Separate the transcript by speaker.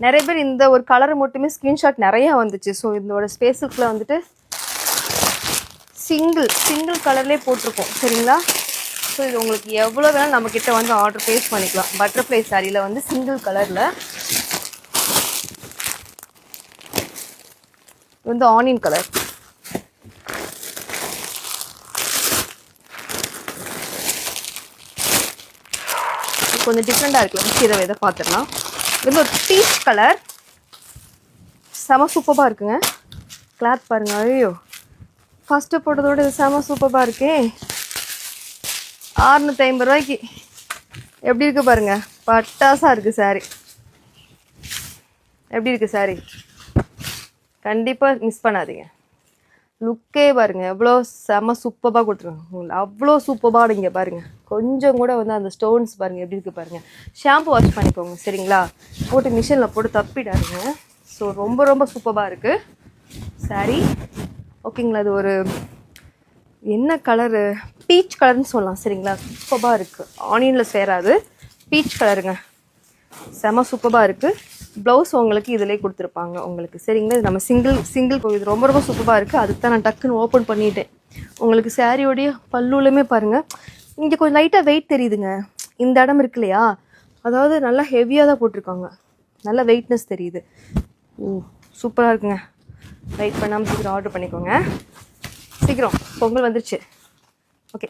Speaker 1: நிறைய பேர் இந்த ஒரு கலர் மட்டுமே ஸ்க்ரீன்ஷாட் நிறையா வந்துச்சு. ஸோ இதோட ஸ்பேஸுக்குள்ளே வந்துட்டு சிங்கிள் கலர்லேயே போட்டிருக்கோம் சரிங்களா. ஸோ இது உங்களுக்கு எவ்வளோ வேணாலும் நம்மக்கிட்ட வந்து ஆர்டர் ப்ளேஸ் பண்ணிக்கலாம். பட்டர்ஃப்ளை சாரியில் வந்து சிங்கிள் கலரில் வந்து ஆனியன் கலர். கொஞ்சம் டிஃப்ரெண்ட்டாக இருக்குல்ல, இதை இதை பார்த்துடலாம். இது ஒரு பீச் கலர், செம சூப்பராக இருக்குங்க. கிளாத் பாருங்கள், ஐயோ ஃபஸ்ட்டு போட்டதோடு இது செம சூப்பராக இருக்கே. 650 ரூபாய்க்கு எப்படி இருக்குது பாருங்கள், பட்டாசாக இருக்குது சாரி. எப்படி இருக்குது சாரி, கண்டிப்பாக மிஸ் பண்ணாதீங்க. லுக்கே பாருங்கள் எவ்வளோ செம சூப்பராக கொடுத்துருங்க. உங்களுக்கு அவ்வளோ சூப்பராக இங்கே பாருங்கள். கொஞ்சம் கூட வந்து அந்த ஸ்டோன்ஸ் பாருங்கள் எப்படி இருக்குது பாருங்கள். ஷாம்பு வாஷ் பண்ணிக்கோங்க சரிங்களா, போட்டு மிஷினில் போட்டு தப்பிடாருங்க. ஸோ ரொம்ப ரொம்ப சூப்பராக இருக்குது சாரி. ஓகேங்களா, அது ஒரு என்ன கலரு, பீச் கலர்னு சொல்லலாம் சரிங்களா. சூப்பராக இருக்குது, ஆனியனில் சேராது, பீச் கலருங்க, செம சூப்பராக இருக்குது. ப்ளவுஸ் உங்களுக்கு இதிலே கொடுத்துருப்பாங்க உங்களுக்கு சரிங்களா. இது நம்ம சிங்கிள் இது ரொம்ப ரொம்ப சூப்பராக இருக்குது. அதுக்கு தான் நான் டக்குன்னு ஓப்பன் பண்ணிட்டேன். உங்களுக்கு சாரியோடைய பல்லுலையுமே பாருங்கள், இங்கே கொஞ்சம் லைட்டாக வெயிட் தெரியுதுங்க. இந்த இடம் இருக்கு இல்லையா, அதாவது நல்லா ஹெவியாக தான் போட்டிருக்காங்க, நல்லா வெயிட்னஸ் தெரியுது. சூப்பராக இருக்குங்க. வெயிட் பண்ணாமல் சீக்கிரம் ஆர்டர் பண்ணிக்கோங்க. சீக்கிரம், பொங்கல் வந்துருச்சு. ஓகே.